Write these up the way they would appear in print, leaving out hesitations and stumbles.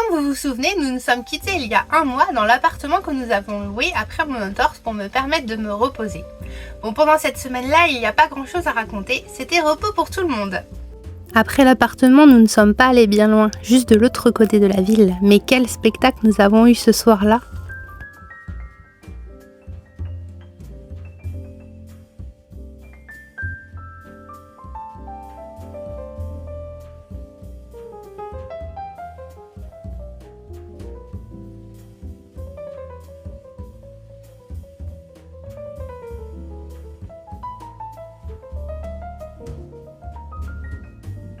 Comme vous vous souvenez, nous nous sommes quittés il y a un mois dans l'appartement que nous avons loué après mon entorse pour me permettre de me reposer. Bon, pendant cette semaine-là, il n'y a pas grand-chose à raconter, c'était repos pour tout le monde. Après l'appartement, nous ne sommes pas allés bien loin, juste de l'autre côté de la ville. Mais quel spectacle nous avons eu ce soir-là!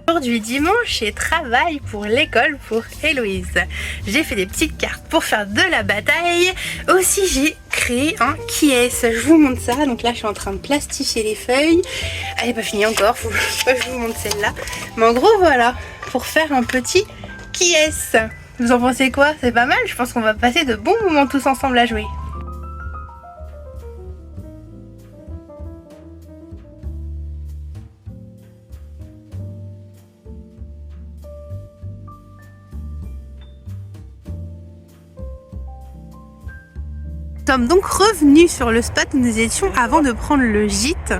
Aujourd'hui dimanche et travail pour l'école pour Héloïse. J'ai fait des petites cartes pour faire de la bataille. Aussi j'ai créé un qui est-ce. Je vous montre ça. Donc là je suis en train de plastifier les feuilles. Elle n'est pas finie encore, faut que je vous montre celle-là. Mais en gros voilà, pour faire un petit qui est-ce. Vous en pensez quoi? C'est pas mal, je pense qu'on va passer de bons moments tous ensemble à jouer. Nous sommes donc revenus sur le spot où nous étions avant de prendre le gîte.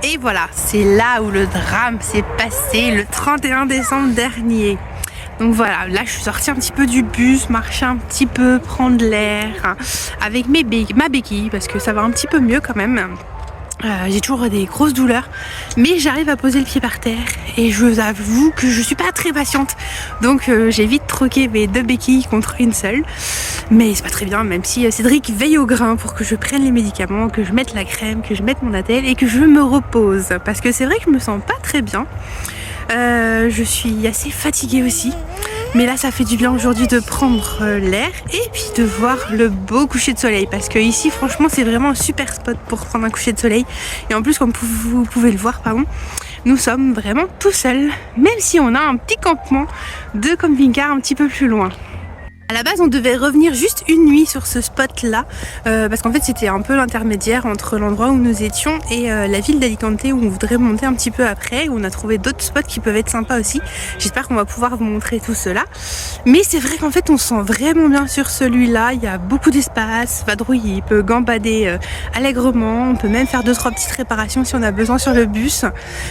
Et voilà, c'est là où le drame s'est passé le 31 décembre dernier. Donc voilà, là je suis sortie un petit peu du bus, marcher un petit peu, prendre l'air avec ma béquille parce que ça va un petit peu mieux quand même. J'ai toujours des grosses douleurs, mais j'arrive à poser le pied par terre et je vous avoue que je suis pas très patiente, donc j'ai vite troqué mes 2 béquilles contre une seule, mais c'est pas très bien, même si Cédric veille au grain pour que je prenne les médicaments, que je mette la crème, que je mette mon attelle et que je me repose, parce que c'est vrai que je me sens pas très bien. Je suis assez fatiguée aussi, mais là ça fait du bien aujourd'hui de prendre l'air et puis de voir le beau coucher de soleil, parce que ici franchement c'est vraiment un super spot pour prendre un coucher de soleil. Et en plus, comme vous pouvez le voir, pardon, nous sommes vraiment tout seuls, même si on a un petit campement de camping-car un petit peu plus loin. À la base on devait revenir juste une nuit sur ce spot là, parce qu'en fait c'était un peu l'intermédiaire entre l'endroit où nous étions et la ville d'Alicante où on voudrait monter un petit peu après, où on a trouvé d'autres spots qui peuvent être sympas aussi. J'espère qu'on va pouvoir vous montrer tout cela, mais c'est vrai qu'en fait on se sent vraiment bien sur celui-là. Il y a beaucoup d'espace, vadrouiller, il peut gambader allègrement, on peut même faire 2-3 petites réparations si on a besoin sur le bus.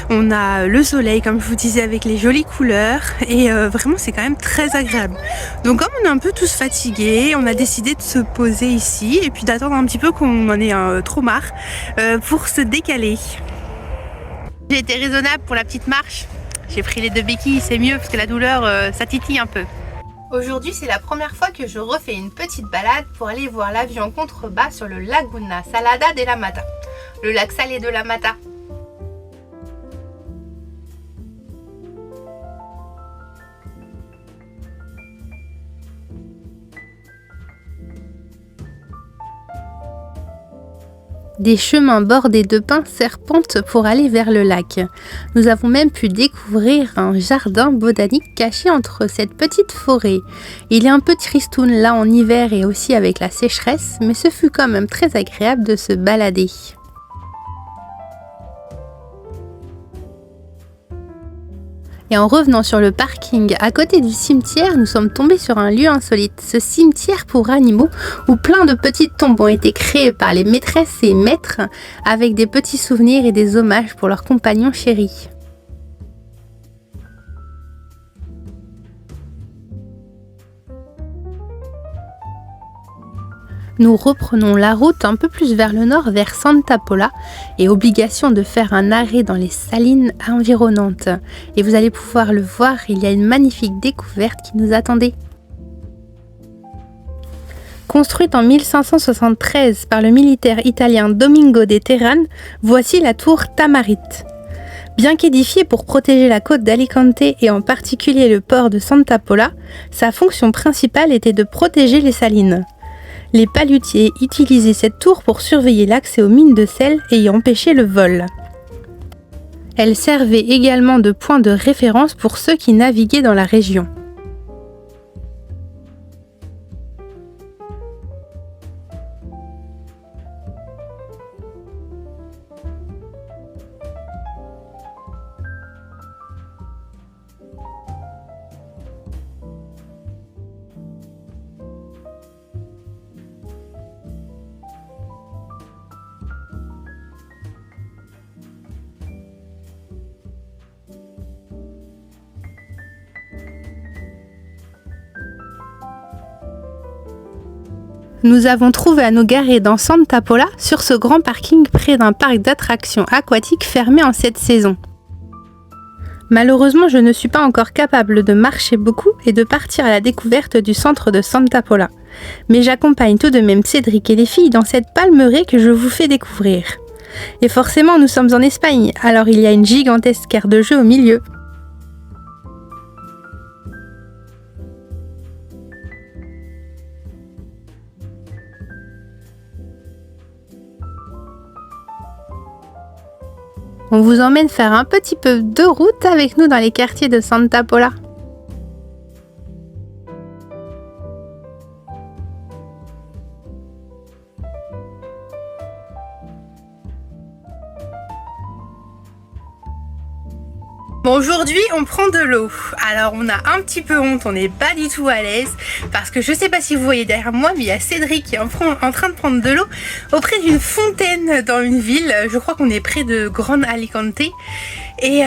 On a le soleil comme je vous disais avec les jolies couleurs et vraiment c'est quand même très agréable. Donc comme on est un peu tous fatigués, on a décidé de se poser ici et puis d'attendre un petit peu qu'on en ait trop marre pour se décaler. J'ai été raisonnable pour la petite marche, j'ai pris les 2 béquilles, c'est mieux parce que la douleur ça titille un peu. Aujourd'hui c'est la première fois que je refais une petite balade pour aller voir la vue en contrebas sur le Laguna Salada de la Mata, le lac salé de la Mata. Des chemins bordés de pins serpentent pour aller vers le lac. Nous avons même pu découvrir un jardin botanique caché entre cette petite forêt. Il est un peu tristoun là en hiver et aussi avec la sécheresse, mais ce fut quand même très agréable de se balader. Et en revenant sur le parking à côté du cimetière, nous sommes tombés sur un lieu insolite, ce cimetière pour animaux où plein de petites tombes ont été créées par les maîtresses et maîtres avec des petits souvenirs et des hommages pour leurs compagnons chéris. Nous reprenons la route un peu plus vers le nord, vers Santa Pola, et obligation de faire un arrêt dans les salines environnantes. Et vous allez pouvoir le voir, il y a une magnifique découverte qui nous attendait. Construite en 1573 par le militaire italien Domingo de Terran, voici la tour Tamarite. Bien qu'édifiée pour protéger la côte d'Alicante et en particulier le port de Santa Pola, sa fonction principale était de protéger les salines. Les palutiers utilisaient cette tour pour surveiller l'accès aux mines de sel et y empêcher le vol. Elle servait également de point de référence pour ceux qui naviguaient dans la région. Nous avons trouvé à nous garer dans Santa Pola sur ce grand parking près d'un parc d'attractions aquatiques fermé en cette saison. Malheureusement, je ne suis pas encore capable de marcher beaucoup et de partir à la découverte du centre de Santa Pola. Mais j'accompagne tout de même Cédric et les filles dans cette palmeraie que je vous fais découvrir. Et forcément, nous sommes en Espagne, alors il y a une gigantesque aire de jeu au milieu. On vous emmène faire un petit peu de route avec nous dans les quartiers de Santa Pola. Bon, aujourd'hui on prend de l'eau. Alors on a un petit peu honte, on n'est pas du tout à l'aise parce que je sais pas si vous voyez derrière moi, mais il y a Cédric qui est en train de prendre de l'eau auprès d'une fontaine dans une ville. Je crois qu'on est près de Gran Alicante. Et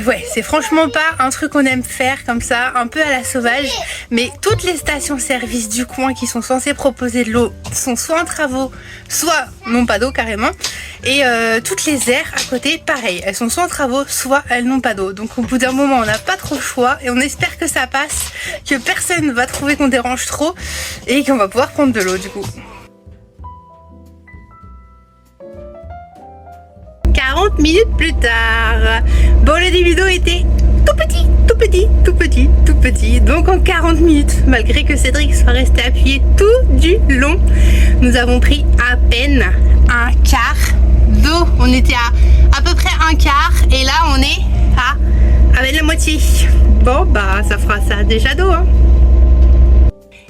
ouais, c'est franchement pas un truc qu'on aime faire comme ça, un peu à la sauvage. Mais toutes les stations-service du coin qui sont censées proposer de l'eau sont soit en travaux, soit n'ont pas d'eau carrément. Et toutes les aires à côté, pareil, elles sont soit en travaux, soit elles n'ont pas d'eau. Donc au bout d'un moment, on n'a pas trop le choix et on espère que ça passe, que personne ne va trouver qu'on dérange trop et qu'on va pouvoir prendre de l'eau du coup. 40 minutes plus tard. Bon, le divido était tout petit, tout petit, tout petit, tout petit. Donc en 40 minutes, malgré que Cédric soit resté appuyé tout du long, nous avons pris à peine un quart d'eau. On était à peu près un quart et là on est avec la moitié. Bon bah ça fera ça déjà d'eau hein.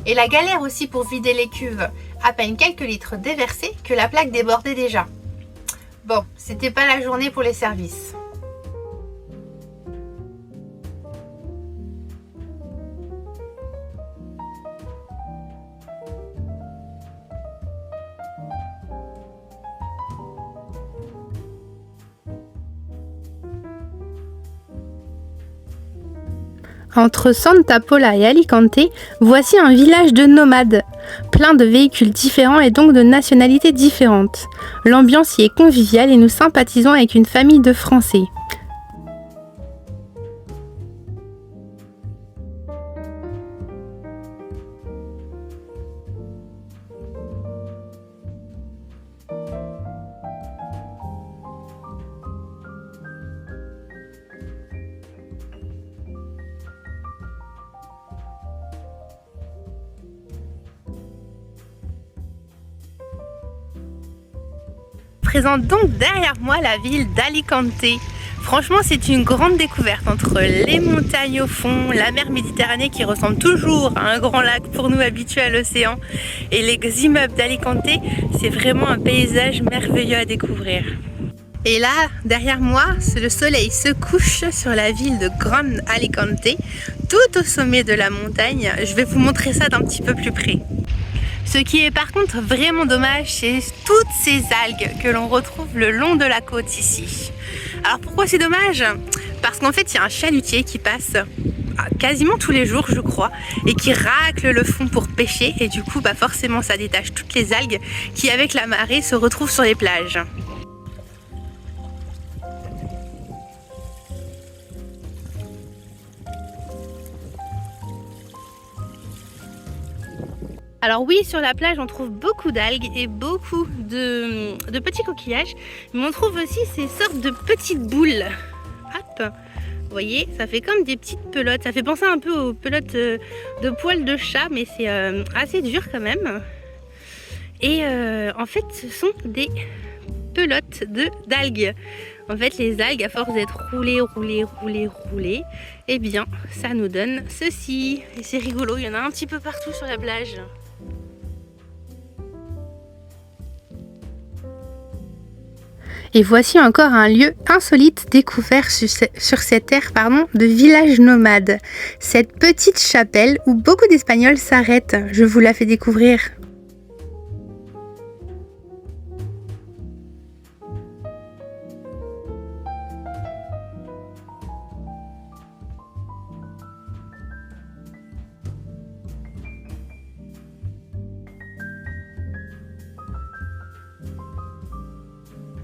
Et la galère aussi pour vider les cuves, à peine quelques litres déversés que la plaque débordait déjà. Bon, c'était pas la journée pour les services. Entre Santa Pola et Alicante, voici un village de nomades, plein de véhicules différents et donc de nationalités différentes. L'ambiance y est conviviale et nous sympathisons avec une famille de Français. Présente donc derrière moi la ville d'Alicante. Franchement, c'est une grande découverte entre les montagnes au fond, la mer Méditerranée qui ressemble toujours à un grand lac pour nous habitués à l'océan et les immeubles d'Alicante. C'est vraiment un paysage merveilleux à découvrir. Et là, derrière moi, le soleil se couche sur la ville de Gran Alicante, tout au sommet de la montagne. Je vais vous montrer ça d'un petit peu plus près. Ce qui est par contre vraiment dommage, c'est toutes ces algues que l'on retrouve le long de la côte ici. Alors pourquoi c'est dommage? Parce qu'en fait il y a un chalutier qui passe quasiment tous les jours je crois et qui racle le fond pour pêcher et du coup bah forcément ça détache toutes les algues qui avec la marée se retrouvent sur les plages. Alors oui, sur la plage, on trouve beaucoup d'algues et beaucoup de petits coquillages. Mais on trouve aussi ces sortes de petites boules. Hop, vous voyez, ça fait comme des petites pelotes. Ça fait penser un peu aux pelotes de poils de chat, mais c'est assez dur quand même. Et en fait, ce sont des pelotes d'algues. En fait, les algues, à force d'être roulées, eh bien, ça nous donne ceci. Et c'est rigolo, il y en a un petit peu partout sur la plage. Et voici encore un lieu insolite découvert sur cette aire de village nomade. Cette petite chapelle où beaucoup d'Espagnols s'arrêtent. Je vous la fais découvrir.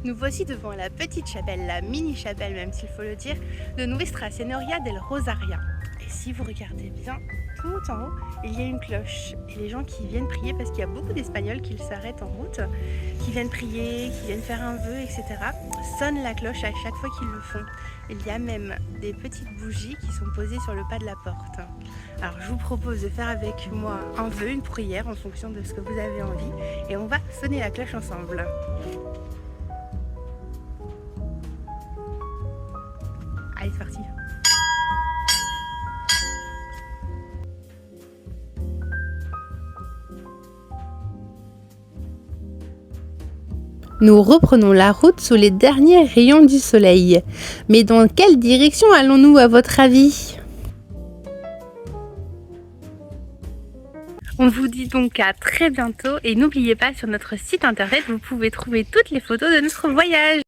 Nous voici devant la petite chapelle, la mini chapelle même s'il faut le dire, de Nuestra Señora del Rosaria. Et si vous regardez bien, tout en haut, il y a une cloche. Et les gens qui viennent prier, parce qu'il y a beaucoup d'Espagnols qui s'arrêtent en route, qui viennent prier, qui viennent faire un vœu, etc., sonnent la cloche à chaque fois qu'ils le font. Il y a même des petites bougies qui sont posées sur le pas de la porte. Alors je vous propose de faire avec moi un vœu, une prière en fonction de ce que vous avez envie. Et on va sonner la cloche ensemble. Allez, c'est parti. Nous reprenons la route sous les derniers rayons du soleil. Mais dans quelle direction allons-nous à votre avis ? On vous dit donc à très bientôt et n'oubliez pas, sur notre site internet, vous pouvez trouver toutes les photos de notre voyage.